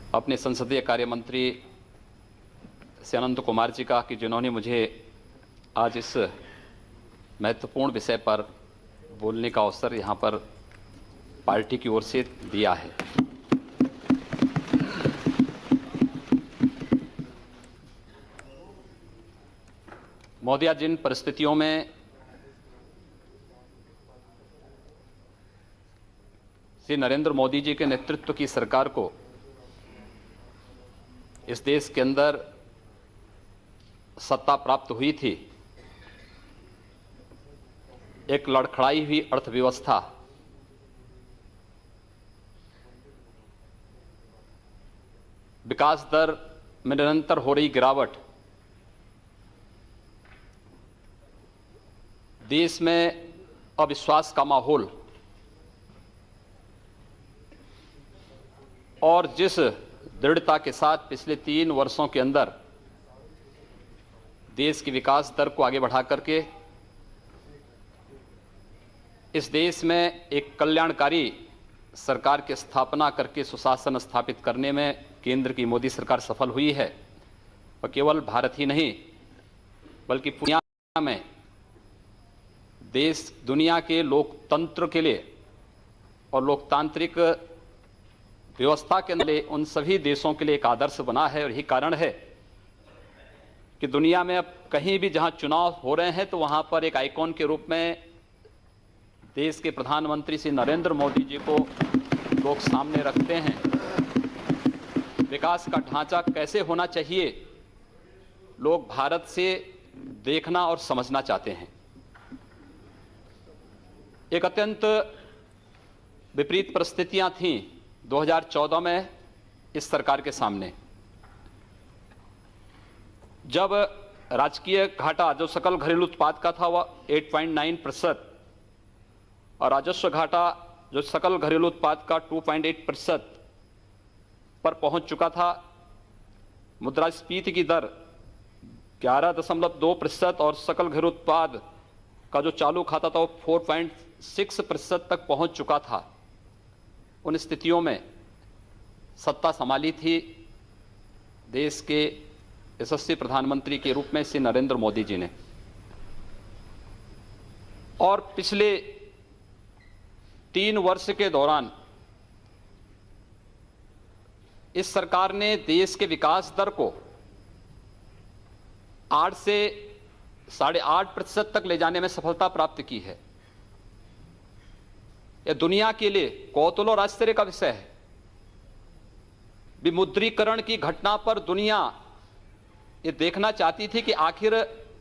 अपने संसदीय कार्य मंत्री श्री अनंत कुमार जी का कि जिन्होंने मुझे आज इस महत्वपूर्ण विषय पर बोलने का अवसर यहाँ पर पार्टी की ओर से दिया है। महोदया, जिन परिस्थितियों में श्री नरेंद्र मोदी जी के नेतृत्व की सरकार को इस देश के अंदर सत्ता प्राप्त हुई थी, एक लड़खड़ाई हुई अर्थव्यवस्था, विकास दर में निरंतर हो रही गिरावट, देश में अविश्वास का माहौल और जिस दृढ़ता के साथ पिछले 3 वर्षों के अंदर देश की विकास दर को आगे बढ़ा करके इस देश में एक कल्याणकारी सरकार की स्थापना करके सुशासन स्थापित करने में केंद्र की मोदी सरकार सफल हुई है, और केवल भारत ही नहीं बल्कि दुनिया में देश दुनिया के लोकतंत्र के लिए और लोकतांत्रिक व्यवस्था के लिए उन सभी देशों के लिए एक आदर्श बना है। और यही कारण है कि दुनिया में अब कहीं भी जहां चुनाव हो रहे हैं तो वहां पर एक आइकॉन के रूप में देश के प्रधानमंत्री श्री नरेंद्र मोदी जी को लोग सामने रखते हैं। विकास का ढांचा कैसे होना चाहिए लोग भारत से देखना और समझना चाहते हैं। एक अत्यंत विपरीत परिस्थितियां थीं 2014 में इस सरकार के सामने, जब राजकीय घाटा जो सकल घरेलू उत्पाद का था वह 8.9% और राजस्व घाटा जो सकल घरेलू उत्पाद का 2.8% पर पहुंच चुका था। मुद्रास्फीति की दर 11.2% और सकल घरेलू उत्पाद का जो चालू खाता था वो 4.6% तक पहुंच चुका था। उन स्थितियों में सत्ता संभाली थी देश के यशस्वी प्रधानमंत्री के रूप में श्री नरेंद्र मोदी जी ने, और पिछले 3 वर्ष के दौरान इस सरकार ने देश के विकास दर को 8 से 8.5% तक ले जाने में सफलता प्राप्त की है। यह दुनिया के लिए कौतूहल और आश्चर्य का विषय है। विमुद्रीकरण की घटना पर दुनिया ये देखना चाहती थी कि आखिर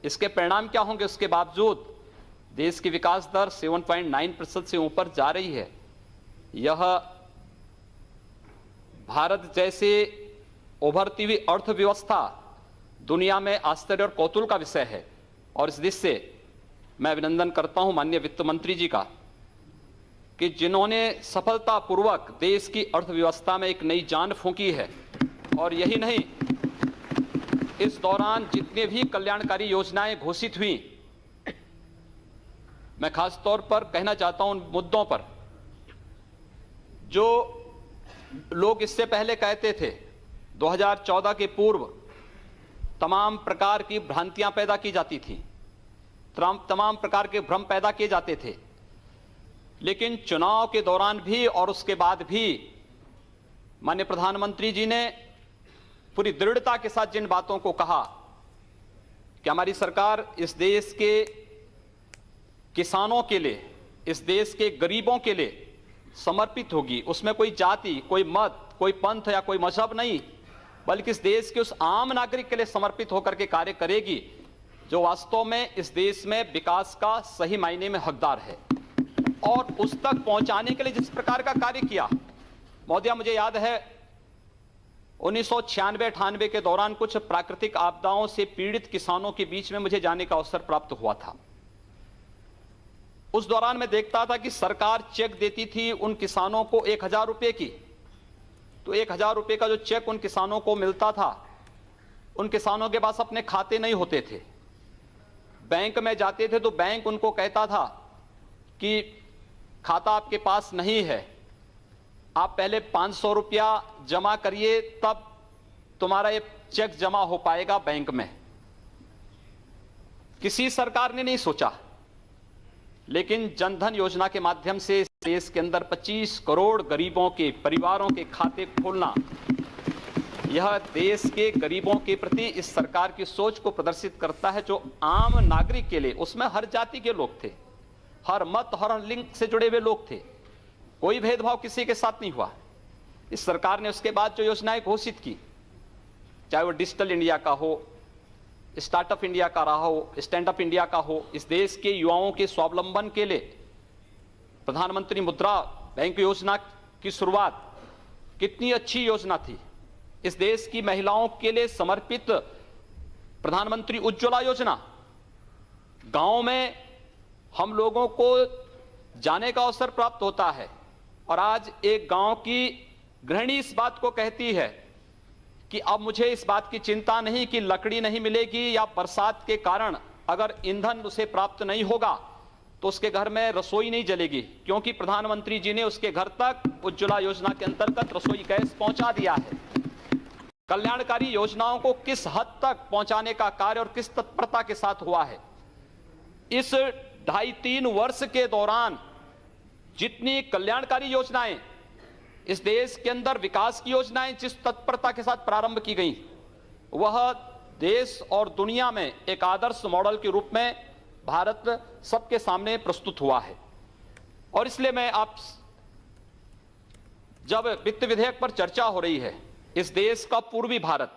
इसके परिणाम क्या होंगे। उसके बावजूद देश की विकास दर 7.9% से ऊपर जा रही है। यह भारत जैसे उभरती हुई अर्थव्यवस्था दुनिया में आश्चर्य और कौतूहल का विषय है। और इस दृष्टि से मैं अभिनंदन करता हूं माननीय वित्त मंत्री जी का कि जिन्होंने सफलतापूर्वक देश की अर्थव्यवस्था में एक नई जान फूंकी है। और यही नहीं, इस दौरान जितने भी कल्याणकारी योजनाएं घोषित हुई, मैं खास तौर पर कहना चाहता हूं उन मुद्दों पर जो लोग इससे पहले कहते थे। 2014 के पूर्व तमाम प्रकार की भ्रांतियां पैदा की जाती थी, तमाम प्रकार के भ्रम पैदा किए जाते थे, लेकिन चुनाव के दौरान भी और उसके बाद भी माननीय प्रधानमंत्री जी ने पूरी दृढ़ता के साथ जिन बातों को कहा कि हमारी सरकार इस देश के किसानों के लिए, इस देश के गरीबों के लिए समर्पित होगी, उसमें कोई जाति, कोई मत, कोई पंथ या कोई मजहब नहीं, बल्कि इस देश के उस आम नागरिक के लिए समर्पित होकर के कार्य करेगी जो वास्तव में इस देश में विकास का सही मायने में हकदार है। और उस तक पहुंचाने के लिए जिस प्रकार का कार्य किया, महोदया, मुझे याद है 1996-98 के दौरान कुछ प्राकृतिक आपदाओं से पीड़ित किसानों के बीच में मुझे जाने का अवसर प्राप्त हुआ था। उस दौरान मैं देखता था कि सरकार चेक देती थी उन किसानों को 1000 रुपए की, तो 1000 रुपए का जो चेक उन किसानों को मिलता था, उन किसानों के पास अपने खाते नहीं होते थे। बैंक में जाते थे तो बैंक उनको कहता था कि खाता आपके पास नहीं है, आप पहले 500 रुपया जमा करिए, तब तुम्हारा ये चेक जमा हो पाएगा बैंक में। किसी सरकार ने नहीं सोचा, लेकिन जनधन योजना के माध्यम से देश के अंदर 25 करोड़ गरीबों के परिवारों के खाते खोलना, यह देश के गरीबों के प्रति इस सरकार की सोच को प्रदर्शित करता है, जो आम नागरिक के लिए, उसमें हर जाति के लोग थे, हर मत हर लिंग से जुड़े हुए लोग थे, कोई भेदभाव किसी के साथ नहीं हुआ। इस सरकार ने उसके बाद जो योजनाएं घोषित की, चाहे वो डिजिटल इंडिया का हो, स्टार्टअप इंडिया का रहा हो, स्टैंड अप इंडिया का हो, इस देश के युवाओं के स्वावलंबन के लिए प्रधानमंत्री मुद्रा बैंक योजना की शुरुआत कितनी अच्छी योजना थी। इस देश की महिलाओं के लिए समर्पित प्रधानमंत्री उज्ज्वला योजना, गांव में हम लोगों को जाने का अवसर प्राप्त होता है, और आज एक गांव की गृहिणी इस बात को कहती है कि अब मुझे इस बात की चिंता नहीं कि लकड़ी नहीं मिलेगी या बरसात के कारण अगर ईंधन उसे प्राप्त नहीं होगा तो उसके घर में रसोई नहीं जलेगी, क्योंकि प्रधानमंत्री जी ने उसके घर तक उज्ज्वला योजना के अंतर्गत रसोई गैस पहुंचा दिया है। कल्याणकारी योजनाओं को किस हद तक पहुंचाने का कार्य और किस तत्परता के साथ हुआ है। इस 2.5-3 वर्ष के दौरान जितनी कल्याणकारी योजनाएं इस देश के अंदर, विकास की योजनाएं जिस तत्परता के साथ प्रारंभ की गई, वह देश और दुनिया में एक आदर्श मॉडल के रूप में भारत सबके सामने प्रस्तुत हुआ है। और इसलिए मैं जब वित्त विधेयक पर चर्चा हो रही है, इस देश का पूर्वी भारत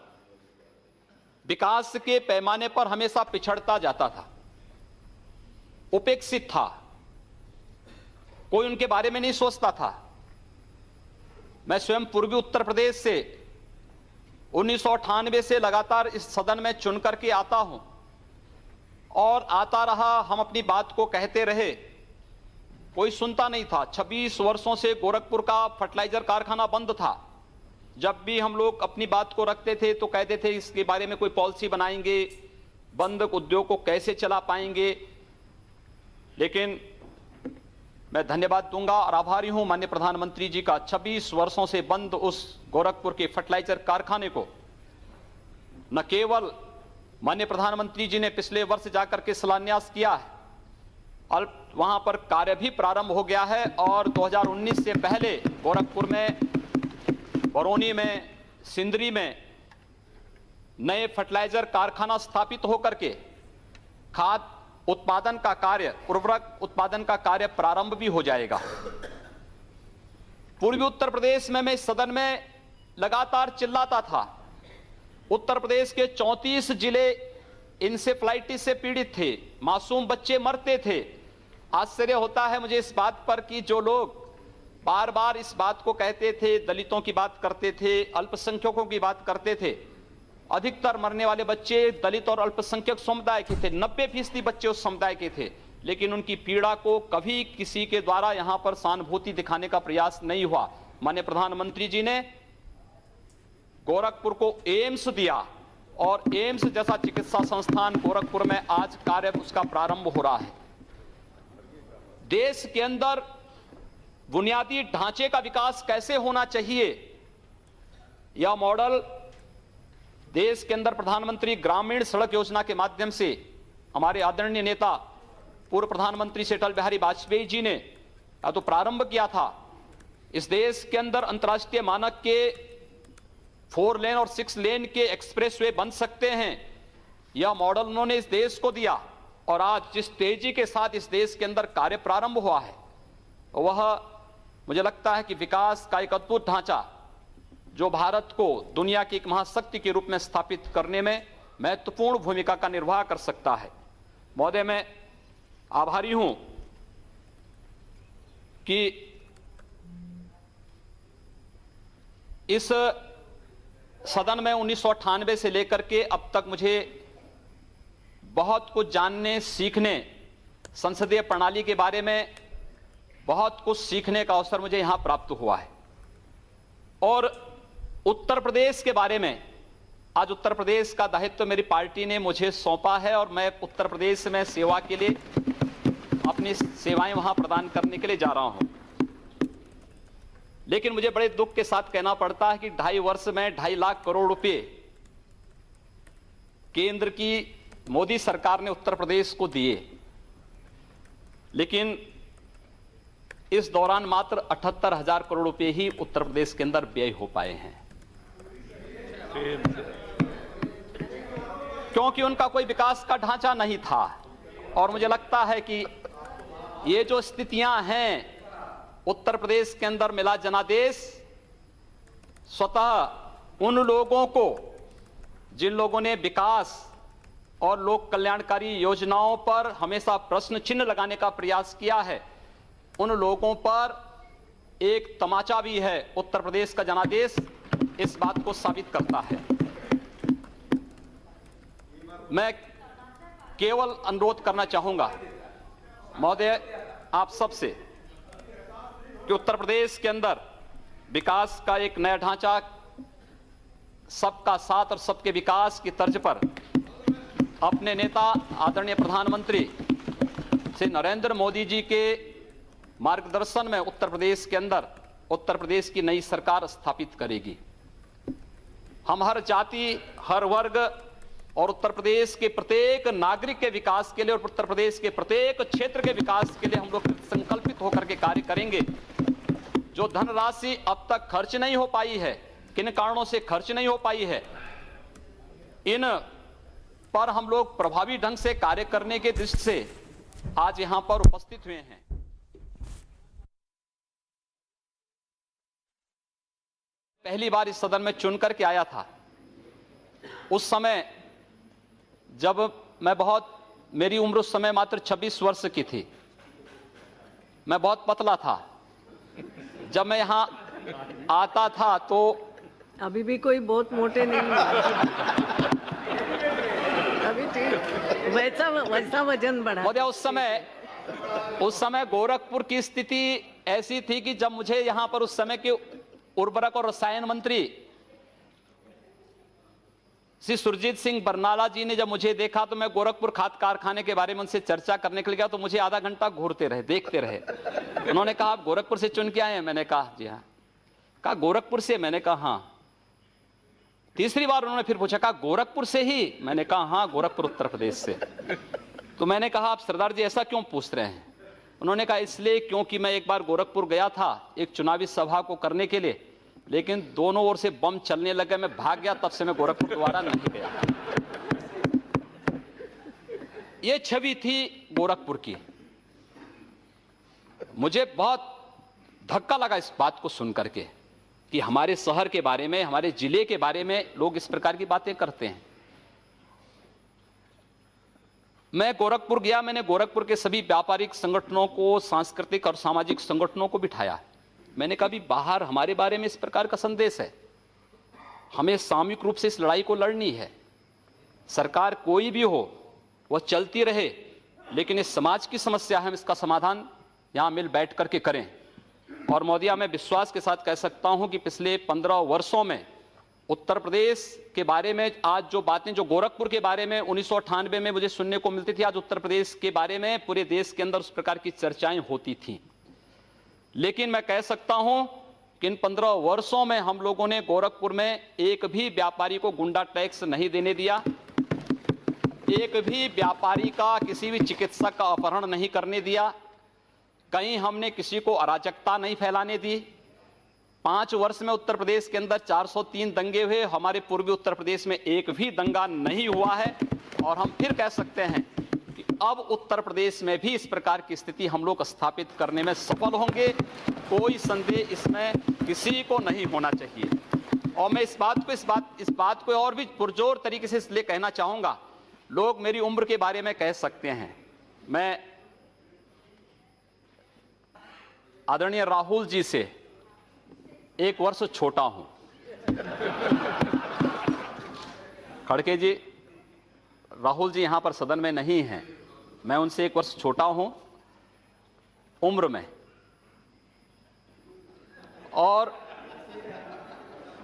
विकास के पैमाने पर हमेशा पिछड़ता जाता था, उपेक्षित था, कोई उनके बारे में नहीं सोचता था। मैं स्वयं पूर्वी उत्तर प्रदेश से 1998 से लगातार इस सदन में चुन करके आता हूं और आता रहा, हम अपनी बात को कहते रहे, कोई सुनता नहीं था। 26 वर्षों से गोरखपुर का फर्टिलाइजर कारखाना बंद था। जब भी हम लोग अपनी बात को रखते थे तो कहते थे इसके बारे में कोई पॉलिसी बनाएंगे, बंद उद्योग को कैसे चला पाएंगे। लेकिन मैं धन्यवाद दूंगा और आभारी हूं माननीय प्रधानमंत्री जी का, 26 वर्षों से बंद उस गोरखपुर के फर्टिलाइजर कारखाने को न केवल माननीय प्रधानमंत्री जी ने पिछले वर्ष जाकर के शिलान्यास किया है, वहां पर कार्य भी प्रारंभ हो गया है, और 2019 से पहले गोरखपुर में, बरौनी में, सिंदरी में नए फर्टिलाइजर कारखाना स्थापित होकर के खाद उत्पादन का कार्य, उर्वरक उत्पादन का कार्य प्रारंभ भी हो जाएगा। पूर्वी उत्तर प्रदेश में मैं इस सदन में लगातार चिल्लाता था, उत्तर प्रदेश के 34 जिले इंसेफ्लाइटिस से पीड़ित थे, मासूम बच्चे मरते थे। आश्चर्य होता है मुझे इस बात पर कि जो लोग बार बार इस बात को कहते थे, दलितों की बात करते थे, अल्पसंख्यकों की बात करते थे, अधिकतर मरने वाले बच्चे दलित और अल्पसंख्यक समुदाय के थे, 90% बच्चे उस समुदाय के थे, लेकिन उनकी पीड़ा को कभी किसी के द्वारा यहां पर सहानुभूति दिखाने का प्रयास नहीं हुआ। माननीय प्रधानमंत्री जी ने गोरखपुर को एम्स दिया, और एम्स जैसा चिकित्सा संस्थान गोरखपुर में आज कार्य उसका प्रारंभ हो रहा है। देश के अंदर बुनियादी ढांचे का विकास कैसे होना चाहिए, यह मॉडल देश के अंदर प्रधानमंत्री ग्रामीण सड़क योजना के माध्यम से हमारे आदरणीय नेता पूर्व प्रधानमंत्री श्री अटल बिहारी वाजपेयी जी ने तो प्रारंभ किया था। इस देश के अंदर अंतर्राष्ट्रीय मानक के 4 लेन और 6 लेन के एक्सप्रेसवे बन सकते हैं, यह मॉडल उन्होंने इस देश को दिया। और आज जिस तेजी के साथ इस देश के अंदर कार्य प्रारंभ हुआ है, वह मुझे लगता है कि विकास का एक अद्भुत ढांचा जो भारत को दुनिया की एक महाशक्ति के रूप में स्थापित करने में महत्वपूर्ण भूमिका का निर्वाह कर सकता है। महोदय, मैं आभारी हूं कि इस सदन में 1998 से लेकर के अब तक मुझे बहुत कुछ जानने, सीखने, संसदीय प्रणाली के बारे में बहुत कुछ सीखने का अवसर मुझे यहां प्राप्त हुआ है। और उत्तर प्रदेश के बारे में, आज उत्तर प्रदेश का दायित्व मेरी पार्टी ने मुझे सौंपा है और मैं उत्तर प्रदेश में सेवा के लिए अपनी सेवाएं वहां प्रदान करने के लिए जा रहा हूं। लेकिन मुझे बड़े दुख के साथ कहना पड़ता है कि 2.5 वर्ष में 2.5 लाख करोड़ रुपए केंद्र की मोदी सरकार ने उत्तर प्रदेश को दिए, लेकिन इस दौरान मात्र 78,000 करोड़ रुपए ही उत्तर प्रदेश के अंदर व्यय हो पाए हैं, क्योंकि उनका कोई विकास का ढांचा नहीं था। और मुझे लगता है कि ये जो स्थितियां हैं उत्तर प्रदेश के अंदर मिला जनादेश स्वतः उन लोगों को जिन लोगों ने विकास और लोक कल्याणकारी योजनाओं पर हमेशा प्रश्न चिन्ह लगाने का प्रयास किया है, उन लोगों पर एक तमाचा भी है। उत्तर प्रदेश का जनादेश इस बात को साबित करता है। मैं केवल अनुरोध करना चाहूंगा महोदय आप सबसे कि उत्तर प्रदेश के अंदर विकास का एक नया ढांचा सबका साथ और सबके विकास की तर्ज पर अपने नेता आदरणीय प्रधानमंत्री श्री नरेंद्र मोदी जी के मार्गदर्शन में उत्तर प्रदेश के अंदर उत्तर प्रदेश की नई सरकार स्थापित करेगी। हम हर जाति, हर वर्ग और उत्तर प्रदेश के प्रत्येक नागरिक के विकास के लिए और उत्तर प्रदेश के प्रत्येक क्षेत्र के विकास के लिए हम लोग संकल्पित होकर के कार्य करेंगे। जो धनराशि अब तक खर्च नहीं हो पाई है, किन कारणों से खर्च नहीं हो पाई है, इन पर हम लोग प्रभावी ढंग से कार्य करने के दृष्टि से आज यहां पर उपस्थित हुए हैं। पहली बार इस सदन में चुन करके आया था, उस समय जब मेरी उम्र उस समय मात्र 26 वर्ष की थी, मैं बहुत पतला था। जब मैं यहां आता था तो अभी भी कोई बहुत मोटे नहीं है। अभी ठीक वैसा वजन बढ़ा। महोदय उस समय गोरखपुर की स्थिति ऐसी थी कि जब मुझे यहां पर उस समय के उर्वरक और रसायन मंत्री श्री सुरजीत सिंह बरनाला जी ने जब मुझे देखा तो मैं गोरखपुर खाद कारखाने के बारे में उनसे चर्चा करने के लिए गया तो मुझे आधा घंटा घूरते रहे, देखते रहे। उन्होंने कहा आप गोरखपुर से चुन के आए हैं? मैंने कहा जी हाँ। कहा गोरखपुर से? मैंने कहा हाँ। तीसरी बार उन्होंने फिर पूछा, कहा गोरखपुर से ही? मैंने कहा हाँ, गोरखपुर उत्तर प्रदेश से। तो मैंने कहा आप सरदार जी ऐसा क्यों पूछ रहे हैं? उन्होंने कहा इसलिए क्योंकि मैं एक बार गोरखपुर गया था एक चुनावी सभा को करने के लिए, लेकिन दोनों ओर से बम चलने लगे, मैं भाग गया, तब से मैं गोरखपुर दोबारा नहीं गया। ये छवि थी गोरखपुर की। मुझे बहुत धक्का लगा इस बात को सुन करके कि हमारे शहर के बारे में, हमारे जिले के बारे में लोग इस प्रकार की बातें करते हैं। मैं गोरखपुर गया, मैंने गोरखपुर के सभी व्यापारिक संगठनों को, सांस्कृतिक और सामाजिक संगठनों को बिठाया। मैंने कहा भी बाहर हमारे बारे में इस प्रकार का संदेश है, हमें सामूहिक रूप से इस लड़ाई को लड़नी है। सरकार कोई भी हो वह चलती रहे, लेकिन इस समाज की समस्या है, हम इसका समाधान यहां मिल बैठ करके करें। और महोदया मैं विश्वास के साथ कह सकता हूं कि पिछले 15 वर्षों में उत्तर प्रदेश के बारे में आज जो बातें जो गोरखपुर के बारे में 1998 में मुझे सुनने को मिलती थी, आज उत्तर प्रदेश के बारे में पूरे देश के अंदर उस प्रकार की चर्चाएं होती थी। लेकिन मैं कह सकता हूं कि इन 15 वर्षों में हम लोगों ने गोरखपुर में एक भी व्यापारी को गुंडा टैक्स नहीं देने दिया, एक भी व्यापारी का, किसी भी चिकित्सक का अपहरण नहीं करने दिया, कहीं हमने किसी को अराजकता नहीं फैलाने दी। 5 वर्ष में उत्तर प्रदेश के अंदर 403 दंगे हुए, हमारे पूर्वी उत्तर प्रदेश में एक भी दंगा नहीं हुआ है। और हम फिर कह सकते हैं कि अब उत्तर प्रदेश में भी इस प्रकार की स्थिति हम लोग स्थापित करने में सफल होंगे, कोई संदेह इसमें किसी को नहीं होना चाहिए। और मैं इस बात को और भी पुरजोर तरीके से इसलिए कहना चाहूंगा, लोग मेरी उम्र के बारे में कह सकते हैं, मैं आदरणीय राहुल जी से 1 वर्ष छोटा हूं। खड़के जी, राहुल जी यहां पर सदन में नहीं हैं, मैं उनसे 1 वर्ष छोटा हूं उम्र में। और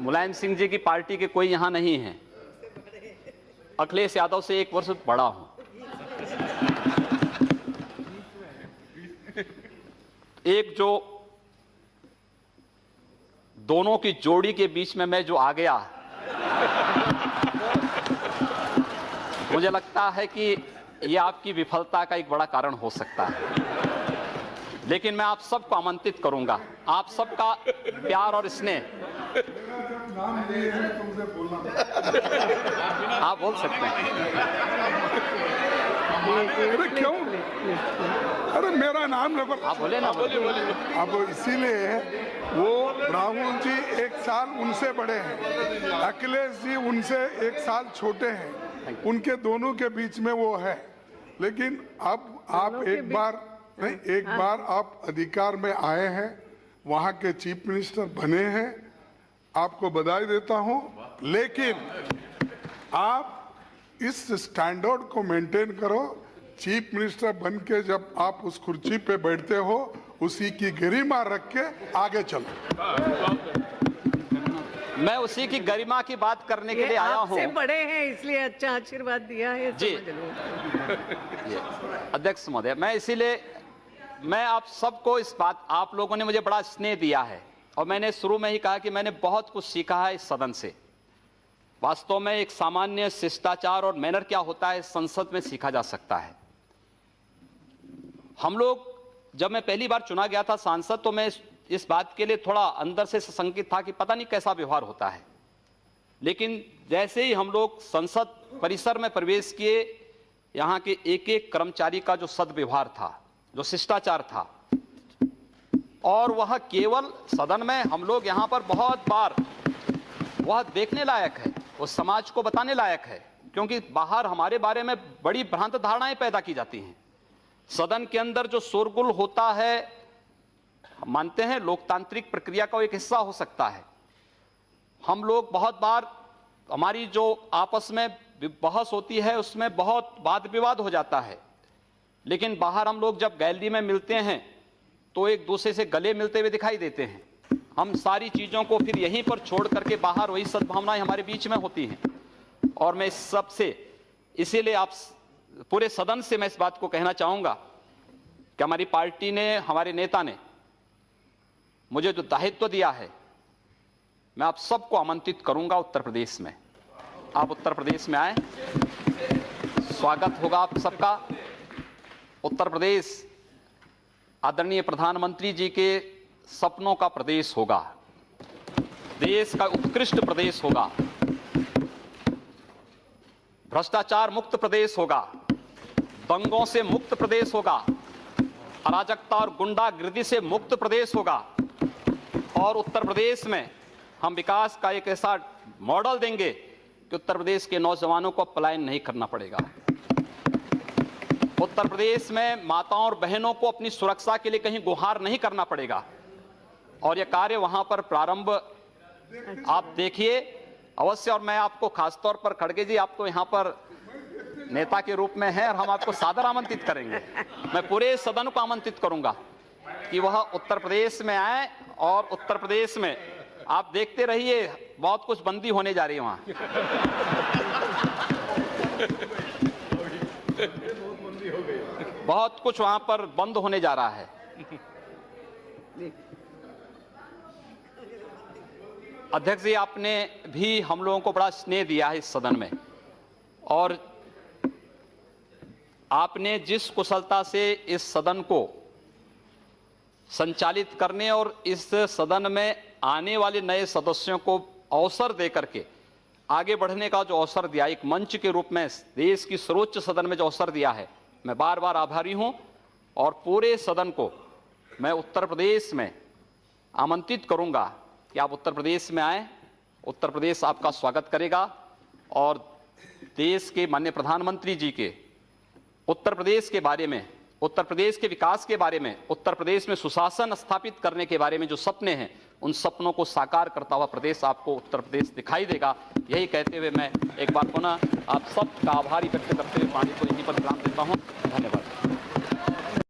मुलायम सिंह जी की पार्टी के कोई यहां नहीं है। अखिलेश यादव से 1 वर्ष बड़ा हूं। एक जो दोनों की जोड़ी के बीच में मैं जो आ गया, मुझे लगता है कि यह आपकी विफलता का एक बड़ा कारण हो सकता है। लेकिन मैं आप सबको आमंत्रित करूंगा, आप सबका प्यार और स्नेह। आप बोल सकते हैं। अरे क्यों? अरे मेरा नाम रबर। आप बोले ना। अब इसीलिए वो राहुल जी 1 साल उनसे बड़े हैं, अखिलेश जी उनसे 1 साल छोटे हैं, उनके दोनों के बीच में वो है। लेकिन अब आप एक बार आप अधिकार में आए हैं, वहाँ के चीफ मिनिस्टर बने हैं, आपको बधाई देता हूँ। लेकिन आप इस स्टैंडर्ड को मेंटेन करो। चीफ मिनिस्टर बन के जब आप उस कुर्सी पे बैठते हो, उसी की गरिमा रख के आगे चलो। मैं उसी की गरिमा की बात करने के लिए आया हूँ। आपसे बड़े हैं इसलिए अच्छा आशीर्वाद दिया है, जी। समझ लो। अध्यक्ष महोदय, मैं आप सबको इस बात, आप लोगों ने मुझे बड़ा स्नेह दिया है और मैंने शुरू में ही कहा कि मैंने बहुत कुछ सीखा है इस सदन से। वास्तव में एक सामान्य शिष्टाचार और मैनर क्या होता है संसद में सीखा जा सकता है। हम लोग, जब मैं पहली बार चुना गया था सांसद, तो मैं इस बात के लिए थोड़ा अंदर से संकित था कि पता नहीं कैसा व्यवहार होता है। लेकिन जैसे ही हम लोग संसद परिसर में प्रवेश किए, यहाँ के एक एक कर्मचारी का जो सद्व्यवहार था, जो शिष्टाचार था, और वह केवल सदन में हम लोग यहाँ पर बहुत बार वह देखने लायक है, वो समाज को बताने लायक है, क्योंकि बाहर हमारे बारे में बड़ी भ्रांत धारणाएं पैदा की जाती हैं। सदन के अंदर जो शोरगुल होता है, हम मानते हैं लोकतांत्रिक प्रक्रिया का एक हिस्सा हो सकता है। हम लोग बहुत बार, हमारी जो आपस में बहस होती है उसमें बहुत वाद विवाद हो जाता है, लेकिन बाहर हम लोग जब गैलरी में मिलते हैं तो एक दूसरे से गले मिलते हुए दिखाई देते हैं। हम सारी चीज़ों को फिर यहीं पर छोड़ करके बाहर वही सद्भावनाएं हमारे बीच में होती हैं। और मैं इस सब से, इसीलिए आप पूरे सदन से मैं इस बात को कहना चाहूँगा कि हमारी पार्टी ने, हमारे नेता ने मुझे जो दायित्व दिया है, मैं आप सबको आमंत्रित करूँगा उत्तर प्रदेश में। आप उत्तर प्रदेश में आए, स्वागत होगा आप सबका। उत्तर प्रदेश आदरणीय प्रधानमंत्री जी के सपनों का प्रदेश होगा, देश का उत्कृष्ट प्रदेश होगा, भ्रष्टाचार मुक्त प्रदेश होगा, दंगों से मुक्त प्रदेश होगा, अराजकता और गुंडागिर्दी से मुक्त प्रदेश होगा। और उत्तर प्रदेश में हम विकास का एक ऐसा मॉडल देंगे कि उत्तर प्रदेश के नौजवानों को पलायन नहीं करना पड़ेगा। उत्तर प्रदेश में माताओं और बहनों को अपनी सुरक्षा के लिए कहीं गुहार नहीं करना पड़ेगा। और यह कार्य वहां पर प्रारंभ आप देखिए अवश्य। और मैं आपको खासतौर पर, खड़गे जी, आप तो यहाँ पर नेता के रूप में हैं और हम आपको सादर आमंत्रित करेंगे। मैं पूरे सदन को आमंत्रित करूंगा कि वह उत्तर प्रदेश में आए, और उत्तर प्रदेश में आप देखते रहिए बहुत कुछ बंदी होने जा रही है वहां। बहुत कुछ वहां पर बंद होने जा रहा है। अध्यक्ष जी, आपने भी हम लोगों को बड़ा स्नेह दिया है इस सदन में, और आपने जिस कुशलता से इस सदन को संचालित करने और इस सदन में आने वाले नए सदस्यों को अवसर दे करके आगे बढ़ने का जो अवसर दिया, एक मंच के रूप में देश की सर्वोच्च सदन में जो अवसर दिया है, मैं बार बार आभारी हूं। और पूरे सदन को मैं उत्तर प्रदेश में आमंत्रित करूंगा कि आप उत्तर प्रदेश में आएं। उत्तर प्रदेश आपका स्वागत करेगा और देश के माननीय प्रधानमंत्री जी के उत्तर प्रदेश के बारे में, उत्तर प्रदेश के विकास के बारे में, उत्तर प्रदेश में सुशासन स्थापित करने के बारे में जो सपने हैं, उन सपनों को साकार करता हुआ प्रदेश आपको उत्तर प्रदेश दिखाई देगा। यही कहते हुए मैं एक बार पुनः आप सबका आभारी व्यक्त करते हुए पानी को यहीं पर विराम देता हूं। धन्यवाद।